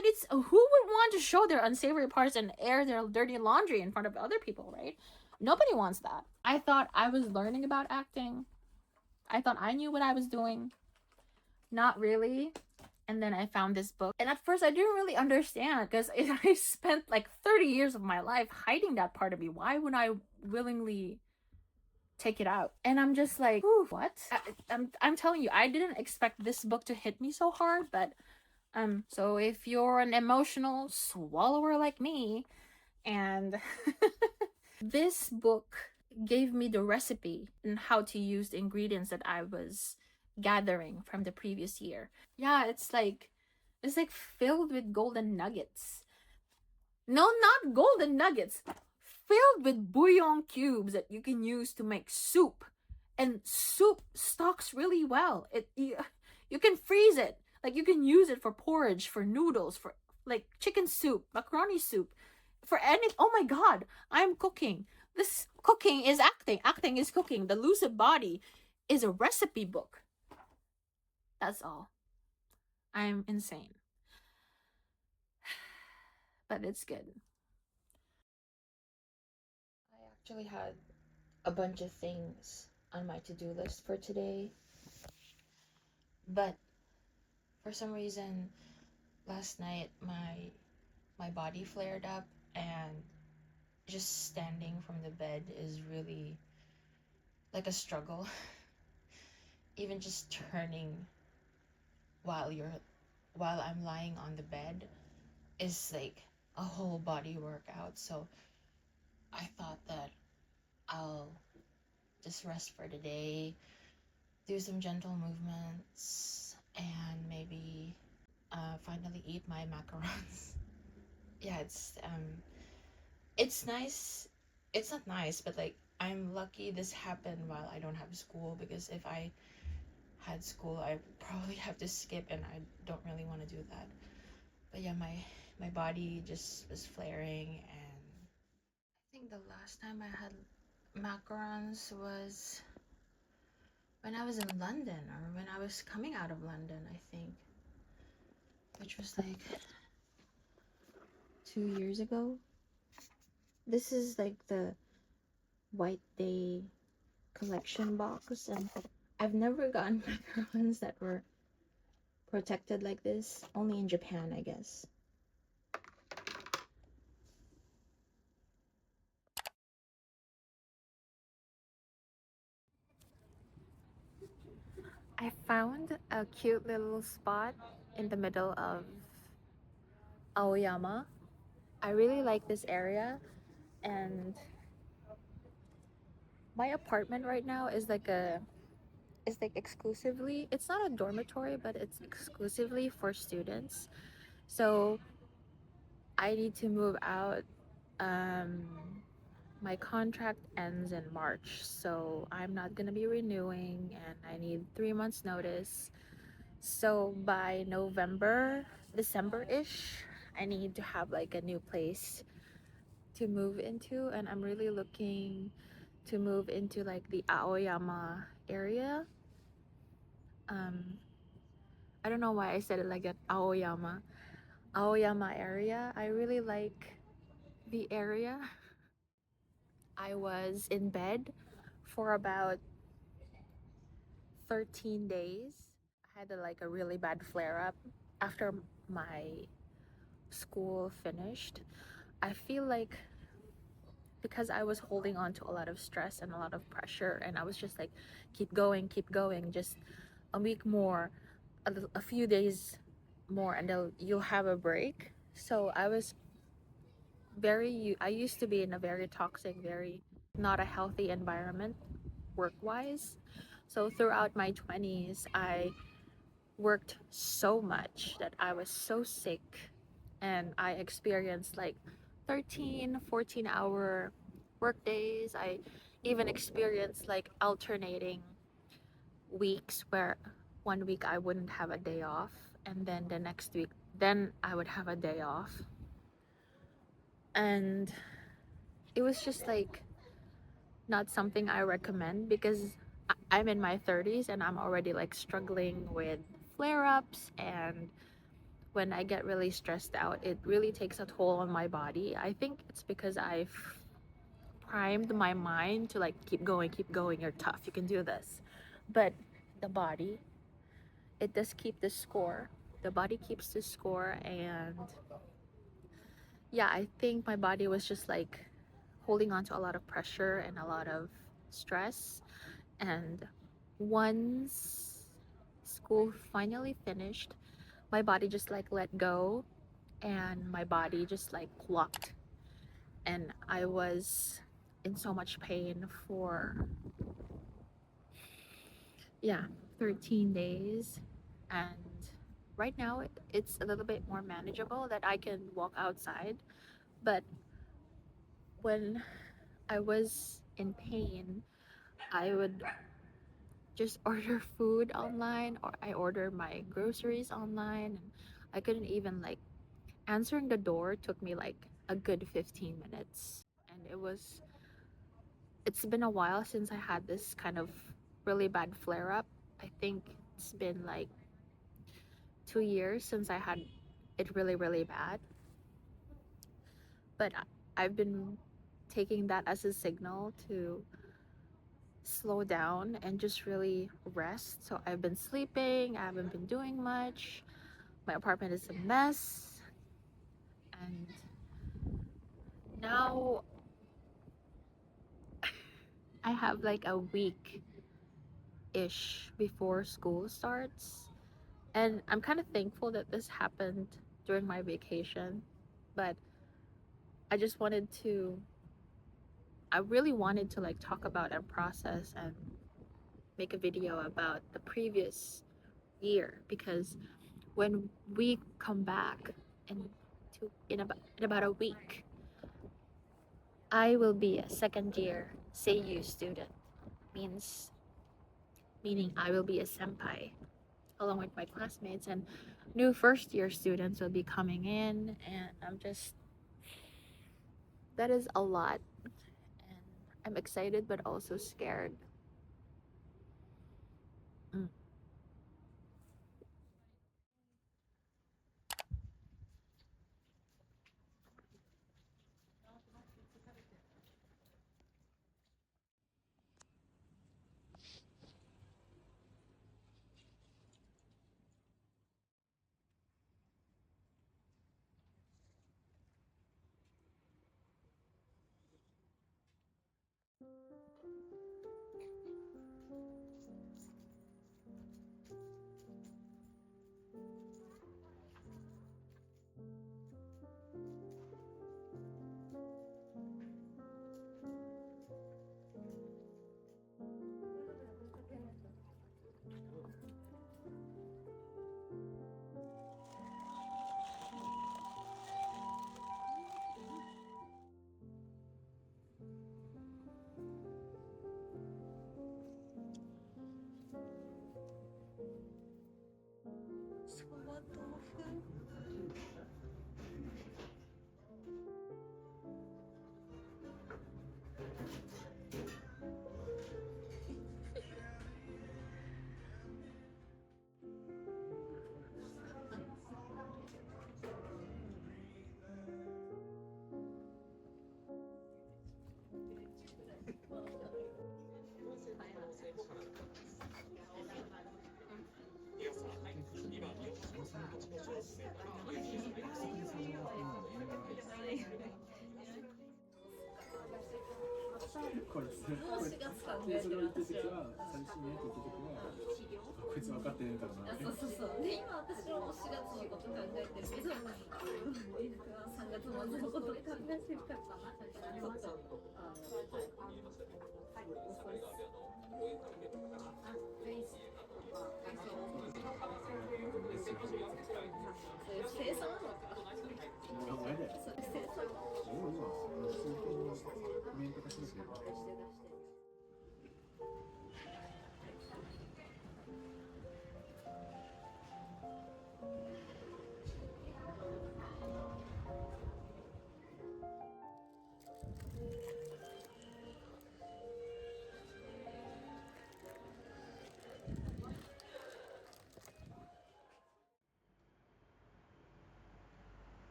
But it's who would want to show their unsavory parts and air their dirty laundry in front of other people, right? Nobody wants that. I thought I was learning about acting. I thought I knew what I was doing. Not really. And then I found this book. And at first I didn't really understand because I spent like 30 years of my life hiding that part of me. Why would I willingly take it out? And I'm just like, what? I'm telling you, I didn't expect this book to hit me so hard, but so if you're an emotional swallower like me, and this book gave me the recipe and how to use the ingredients that I was gathering from the previous year. Yeah, it's like filled with golden nuggets. No, not golden nuggets. Filled with bouillon cubes that you can use to make soup. And soup stocks really well. You can freeze it. Like you can use it for porridge, for noodles, for like chicken soup, macaroni soup, for any. Oh my god, I'm cooking. This cooking is acting. Acting is cooking. The Lucid Body is a recipe book. That's all. I'm insane. But it's good. I actually had a bunch of things on my to-do list for today, but for some reason last night my body flared up, and just standing from the bed is really like a struggle. Even just turning while I'm lying on the bed is like a whole body workout. So I thought that I'll just rest for the day, do some gentle movements, and maybe finally eat my macarons. Yeah, it's nice. It's not nice, but like I'm lucky this happened while I don't have school, because if I had school I probably have to skip, and I don't really want to do that. But yeah, my body just was flaring, and I think the last time I had macarons was when I was in London, or when I was coming out of London, I think, which was like 2 years ago. This is like the White Day collection box, and I've never gotten macarons that were protected like this, only in Japan, I guess. I found a cute little spot in the middle of Aoyama. I really like this area, and my apartment right now is like exclusively, it's not a dormitory, but it's exclusively for students. So I need to move out. Um, my contract ends in March, so I'm not gonna be renewing, and I need 3 months notice. So by November, December-ish, I need to have like a new place to move into, and I'm really looking to move into like the Aoyama area. I don't know why I said it like that. Aoyama area. I really like the area. I was in bed for about 13 days. I had like a really bad flare up after my school finished. I feel like because I was holding on to a lot of stress and a lot of pressure, and I was just like, keep going, just a week more, a few days more, and then you'll have a break. So I used to be in a very toxic, very not a healthy environment work wise. So throughout my 20s, I worked so much that I was so sick, and I experienced like 13, 14-hour work days. I even experienced like alternating weeks where one week I wouldn't have a day off, and then the next week then I would have a day off. And it was just like not something I recommend, because I'm in my 30s and I'm already like struggling with flare-ups and when I get really stressed out, it really takes a toll on my body. I think it's because I've primed my mind to like keep going, you're tough, you can do this. But the body, it does keep the score. The body keeps the score, and yeah, I think my body was just like holding on to a lot of pressure and a lot of stress. And once school finally finished, my body just like let go, and my body just like clocked, and I was in so much pain for, yeah, 13 days. And right now it's a little bit more manageable that I can walk outside. But when I was in pain, I would just order food online, or I order my groceries online, and I couldn't even like, answering the door took me like a good 15 minutes. And it's been a while since I had this kind of really bad flare up. I think it's been like 2 years since I had it really, really bad. But I've been taking that as a signal to slow down and just really rest. So I've been sleeping, I haven't been doing much. My apartment is a mess. And now I have like a week ish before school starts. And I'm kind of thankful that this happened during my vacation. But I just wanted to, I really wanted to like talk about and process and make a video about the previous year, because when we come back in in about a week, I will be a second year seiyuu student. Meaning I will be a senpai along with my classmates, and new first year students will be coming in, and that is a lot, and I'm excited but also scared. Mm.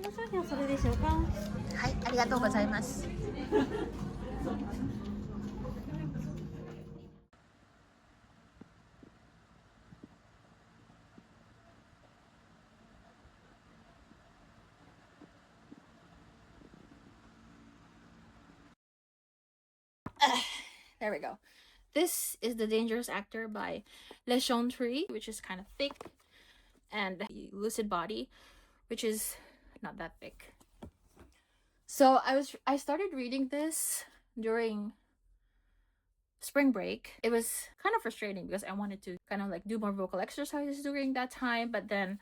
の商品はそれでしょうか。はい、ありがとうございます。There we go. This is The Dangerous Actor by Chantery, which is kind of thick, and Lucid Body, which is not that thick. So I started reading this during spring break. It was kind of frustrating because I wanted to kind of like do more vocal exercises during that time, but then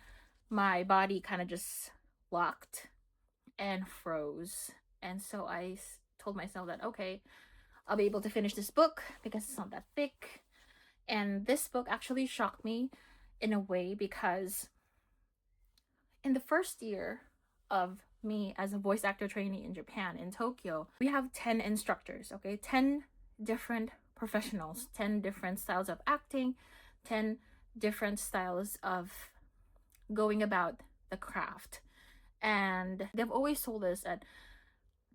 my body kind of just locked and froze. And so I told myself that, okay, I'll be able to finish this book because it's not that thick. And this book actually shocked me in a way because in the first year of me as a voice actor trainee in Japan, in Tokyo, we have 10 instructors, okay? 10 different professionals, 10 different styles of acting, 10 different styles of going about the craft. And they've always told us that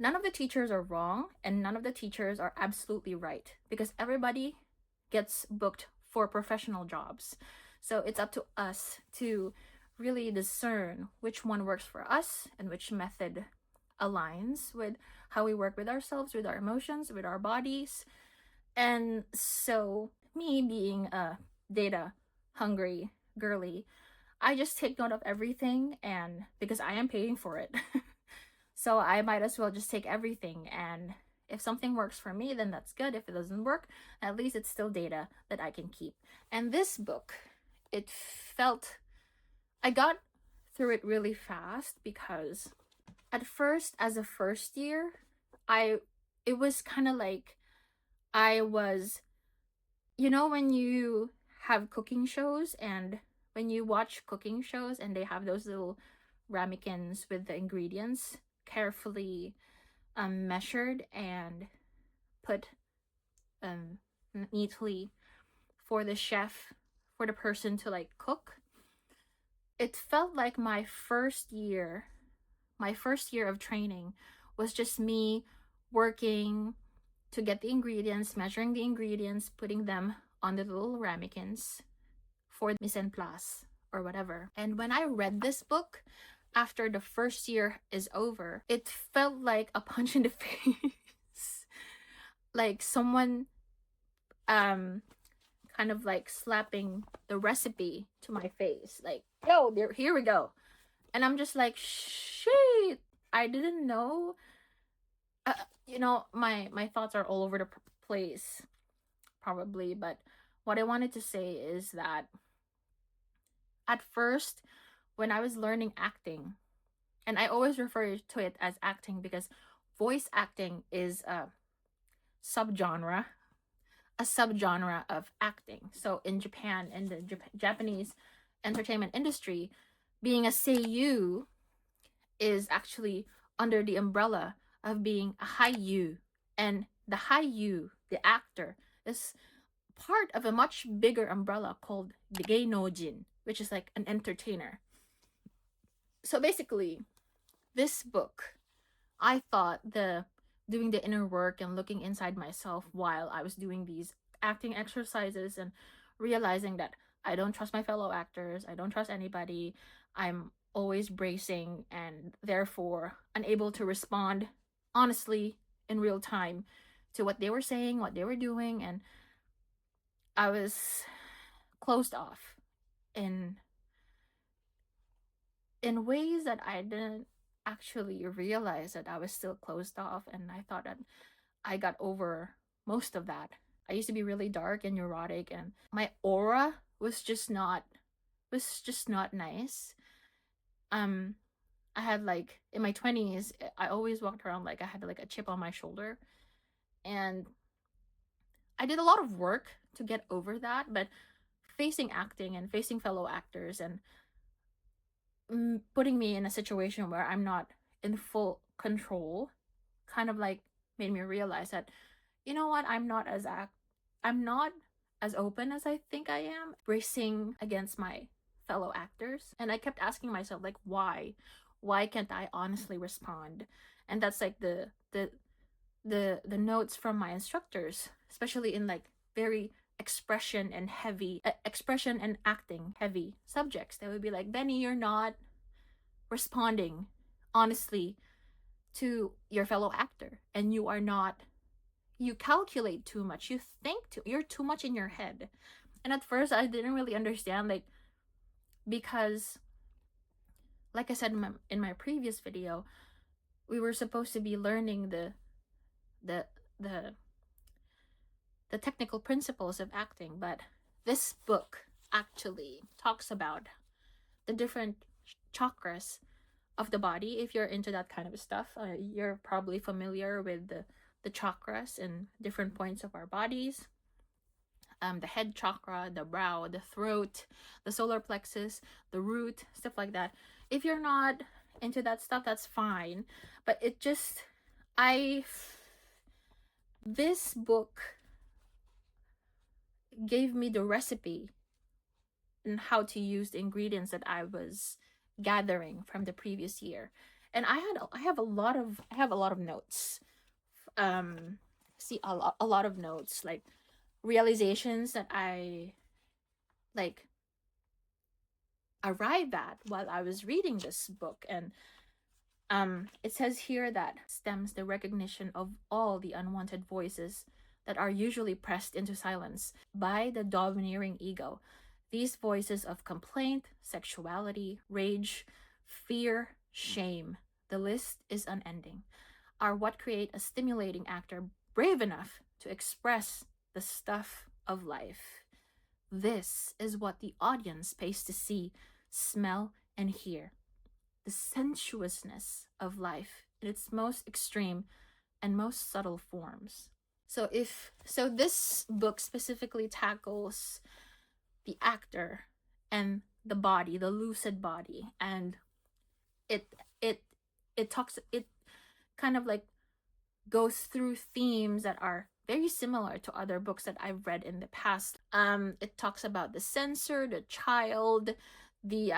none of the teachers are wrong and none of the teachers are absolutely right because everybody gets booked for professional jobs. So it's up to us to really discern which one works for us and which method aligns with how we work with ourselves, with our emotions, with our bodies. And so, me being a data hungry girly, I just take note of everything, and because I am paying for it, so I might as well just take everything. And if something works for me, then that's good. If it doesn't work, at least it's still data that I can keep. And this book, it felt, I got through it really fast because at first, as a first year, it was kind of like I was, you know, when you have cooking shows and when you watch cooking shows and they have those little ramekins with the ingredients carefully measured and put neatly for the chef, for the person to like cook. It felt like my first year of training was just me working to get the ingredients, measuring the ingredients, putting them on the little ramekins for mise en place or whatever. And when I read this book after the first year is over, it felt like a punch in the face. Like someone kind of like slapping the recipe to my face. Like, yo, there, here we go. And I'm just like, shit, I didn't know. You know, my thoughts are all over the place, probably. But what I wanted to say is that at first, when I was learning acting, and I always refer to it as acting because voice acting is a subgenre of acting. So in Japan, in the Japanese entertainment industry, being a seiyuu is actually under the umbrella of being a haiyuu. And the haiyuu, the actor, is part of a much bigger umbrella called the geinoujin, which is like an entertainer. So basically, this book, I thought doing the inner work and looking inside myself while I was doing these acting exercises and realizing that I don't trust my fellow actors, I don't trust anybody, I'm always bracing and therefore unable to respond honestly in real time to what they were saying, what they were doing, and I was closed off in ways that I didn't actually realize that I was still closed off, and I thought that I got over most of that. I used to be really dark and neurotic, and my aura was just not nice. I had like in my 20s, I always walked around like I had like a chip on my shoulder, and I did a lot of work to get over that, but facing acting and facing fellow actors and putting me in a situation where I'm not in full control kind of like made me realize that, you know what, I'm not as open as I think I am, bracing against my fellow actors. And I kept asking myself, like, why Why can't I honestly respond? And that's like the notes from my instructors, especially in like very expression and acting heavy subjects. They would be like, Benny, you're not responding honestly to your fellow actor, and you calculate too much, you're too much in your head. And at first I didn't really understand, like, because like I said in my previous video, we were supposed to be learning the the the technical principles of acting, but this book actually talks about the different chakras of the body. If you're into that kind of stuff, you're probably familiar with the chakras in different points of our bodies. The head chakra, the brow, the throat, the solar plexus, the root, stuff like that. If you're not into that stuff, that's fine. But this book gave me the recipe and how to use the ingredients that I was gathering from the previous year. And I have a lot of notes. A lot of notes, like realizations that I like arrived at while I was reading this book. And it says here that stems the recognition of all the unwanted voices that are usually pressed into silence by the domineering ego. These voices of complaint, sexuality, rage, fear, shame, the list is unending, are what create a stimulating actor brave enough to express the stuff of life. This is what the audience pays to see, smell, and hear. The sensuousness of life in its most extreme and most subtle forms. So this book specifically tackles the actor and the body, the lucid body, and it kind of like goes through themes that are very similar to other books that I've read in the past. It talks about the censor, the child, the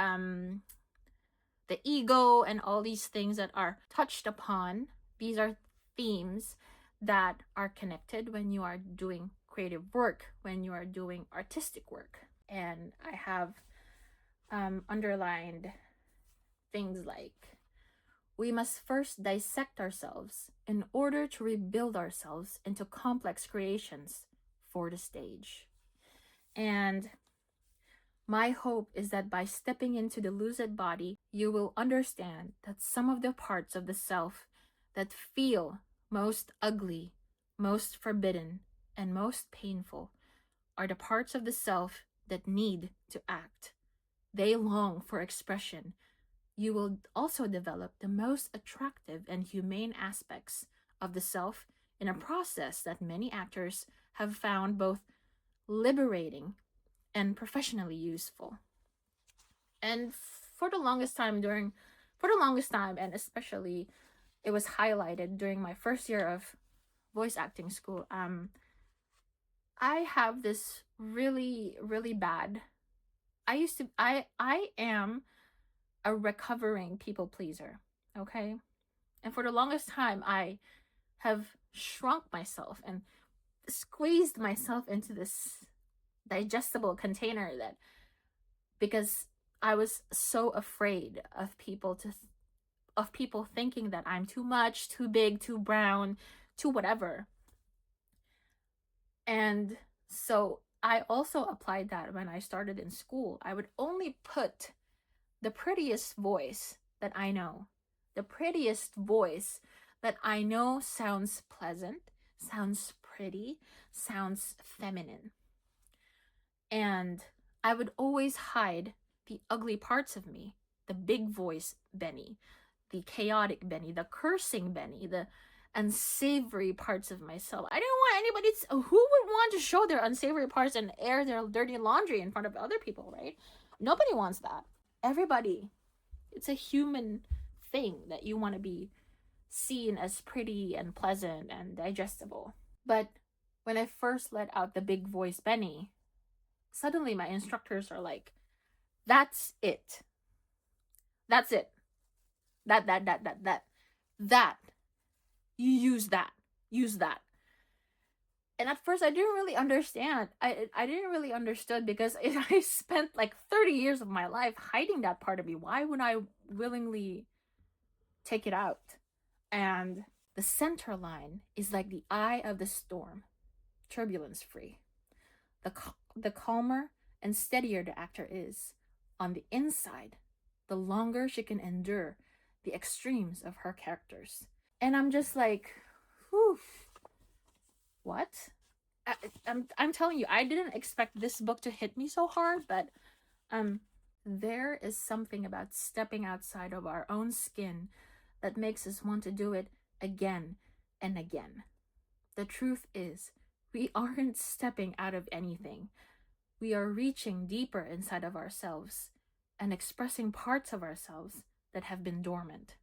ego, and all these things that are touched upon. These are themes that are connected when you are doing creative work, when you are doing artistic work. And I have underlined things like, we must first dissect ourselves in order to rebuild ourselves into complex creations for the stage. And my hope is that by stepping into the lucid body, you will understand that some of the parts of the self that feel most ugly, most forbidden, and most painful are the parts of the self that need to act. They long for expression. You will also develop the most attractive and humane aspects of the self in a process that many actors have found both liberating and professionally useful. And for the longest time, and especially it was highlighted during my first year of voice acting school, I have this really, really bad, I am a recovering people pleaser, okay? And for the longest time, I have shrunk myself and squeezed myself into this digestible container, that because I was so afraid of people thinking that I'm too much, too big, too brown, too whatever. And so I also applied that when I started in school. I would only put the prettiest voice that I know. The prettiest voice that I know sounds pleasant, sounds pretty, sounds feminine. And I would always hide the ugly parts of me, the big voice Benny, the chaotic Benny, the cursing Benny, the unsavory parts of myself. I didn't want anybody who would want to show their unsavory parts and air their dirty laundry in front of other people, right? Nobody wants that. Everybody, it's a human thing that you want to be seen as pretty and pleasant and digestible. But when I first let out the big voice Benny, suddenly my instructors are like, that's it. that. You use that. Use that. And at first I didn't really understand. I didn't really understood because I spent like 30 years of my life hiding that part of me. Why would I willingly take it out? And the center line is like the eye of the storm, turbulence free. The calmer and steadier the actor is on the inside, the longer she can endure the extremes of her characters. And I'm just like, whew, what? I'm telling you, I didn't expect this book to hit me so hard, but there is something about stepping outside of our own skin that makes us want to do it again and again. The truth is, we aren't stepping out of anything. We are reaching deeper inside of ourselves and expressing parts of ourselves that have been dormant.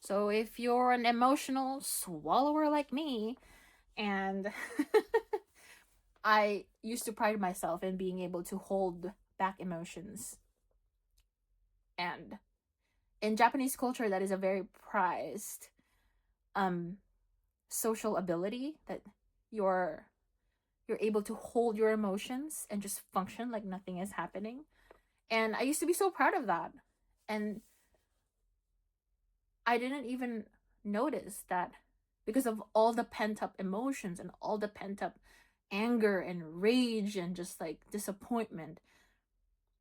So if you're an emotional swallower like me, and I used to pride myself in being able to hold back emotions. And in Japanese culture, that is a very prized social ability, that you're able to hold your emotions and just function like nothing is happening. And I used to be so proud of that. And I didn't even notice that because of all the pent up emotions and all the pent up anger and rage and just like disappointment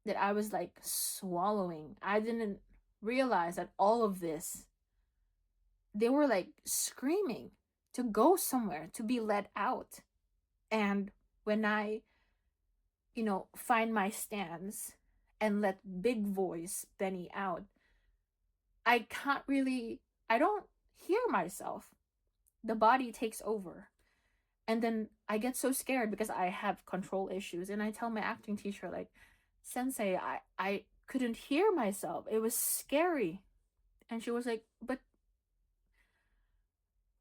that I was like swallowing. I didn't realize that all of this, they were like screaming to go somewhere, to be let out. And when I, find my stance and let big voice Benny out, I don't hear myself. The body takes over. And then I get so scared because I have control issues. And I tell my acting teacher, like, Sensei, I couldn't hear myself. It was scary. And she was like, but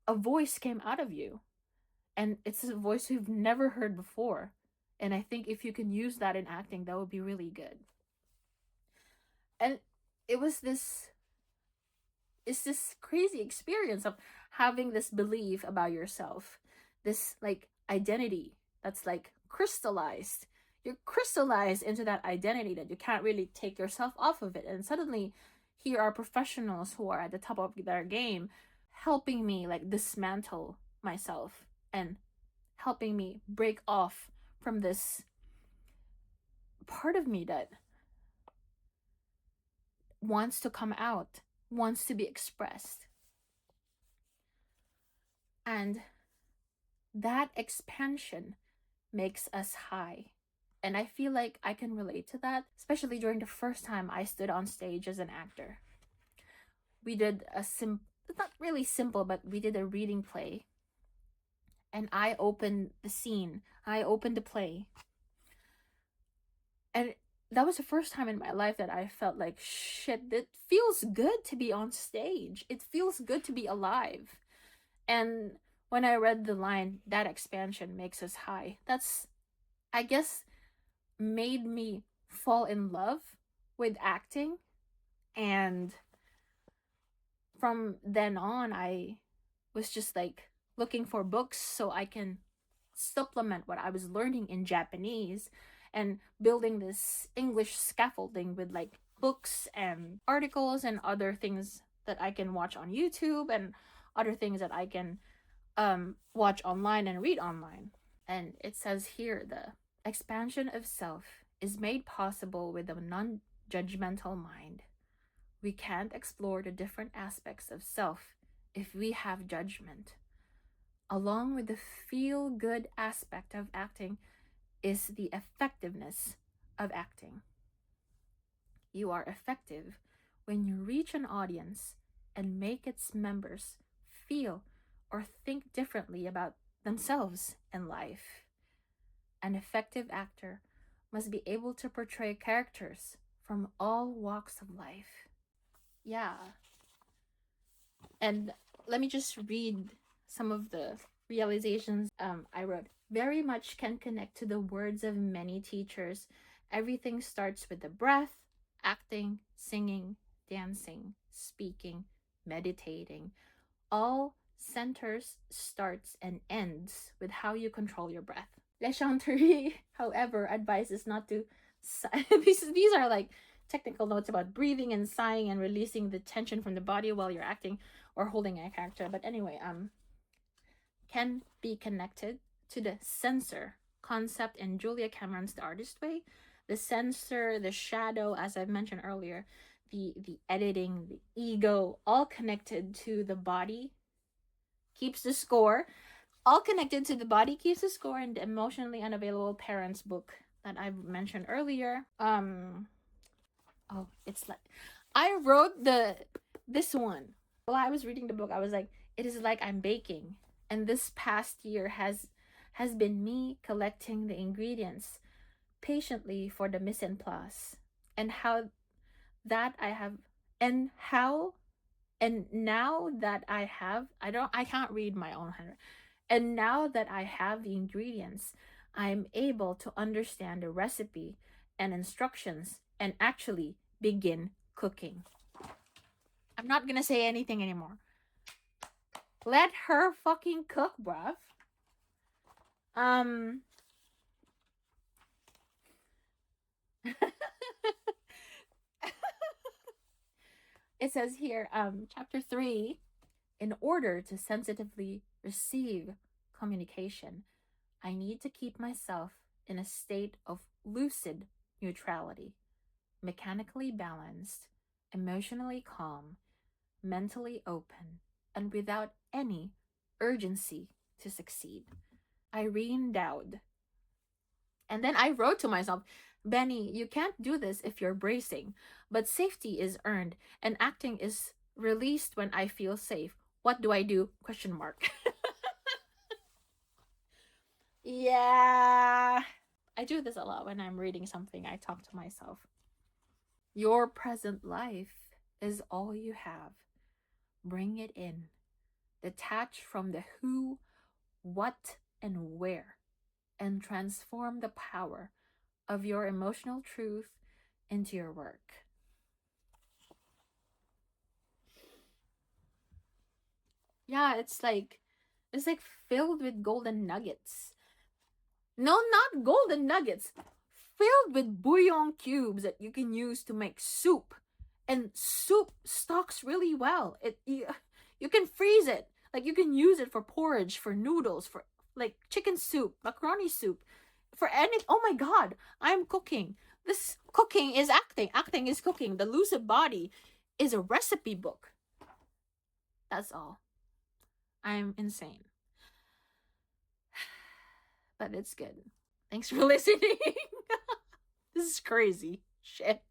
a voice came out of you. And it's a voice you've never heard before. And I think if you can use that in acting, that would be really good. And it's this crazy experience of having this belief about yourself, this like identity that's like crystallized. You're crystallized into that identity that you can't really take yourself off of it. And suddenly here are professionals who are at the top of their game helping me like dismantle myself and helping me break off from this part of me that wants to come out, wants to be expressed. And that expansion makes us high. And I feel like I can relate to that, especially during the first time I stood on stage as an actor. We did not really simple, but we did a reading play. And I opened the scene. I opened the play. And that was the first time in my life that I felt like, shit, it feels good to be on stage. It feels good to be alive. And when I read the line, that expansion makes us high, that's, I guess, made me fall in love with acting. And from then on, I was just like looking for books so I can supplement what I was learning in Japanese and building this English scaffolding with like books and articles and other things that I can watch on YouTube and other things that I can watch online and read online. And it says here, the expansion of self is made possible with a non-judgmental mind. We can't explore the different aspects of self if we have judgment. Along with the feel-good aspect of acting is the effectiveness of acting. You are effective when you reach an audience and make its members feel or think differently about themselves and life. An effective actor must be able to portray characters from all walks of life. Yeah. And let me just read some of the realizations I wrote. Very much can connect to the words of many teachers. Everything starts with the breath, acting, singing, dancing, speaking, meditating. All centers, starts, and ends with how you control your breath. Le Chantery, however, advises not to these are like technical notes about breathing and sighing and releasing the tension from the body while you're acting or holding a character. But anyway, can be connected to the sensor concept in Julia Cameron's The Artist Way. The sensor, the shadow, as I mentioned earlier, the editing, the ego, all connected to the body keeps the score. All connected to the body keeps the score in the Emotionally Unavailable Parents book that I mentioned earlier. It's like I wrote this one. While I was reading the book, I was like, it is like I'm baking. And this past year has been me collecting the ingredients patiently for the mise en place. And how that I have and how and now that I can't read my own handwriting. And now that I have the ingredients, I'm able to understand the recipe and instructions and actually begin cooking. I'm not gonna say anything anymore. Let her fucking cook, bruv. It says here, chapter 3, in order to sensitively receive communication, I need to keep myself in a state of lucid neutrality, mechanically balanced, emotionally calm, mentally open, and without any urgency to succeed. Irene Dowd. And then I wrote to myself, Benny, you can't do this if you're bracing, but safety is earned and acting is released when I feel safe. What do I do? Question mark. Yeah. I do this a lot when I'm reading something. I talk to myself. Your present life is all you have. Bring it in. Detach from the who, what, and where, and transform the power of your emotional truth into your work. Yeah, it's like filled with golden nuggets. No, not golden nuggets. Filled with bouillon cubes that you can use to make soup. And soup stocks really well. You can freeze it. Like you can use it for porridge, for noodles, for like chicken soup, macaroni soup, for any. Oh my god, I'm cooking. This cooking is acting. Acting is cooking. The Lucid Body is a recipe book. That's all. I'm insane. But it's good. Thanks for listening. This is crazy. Shit.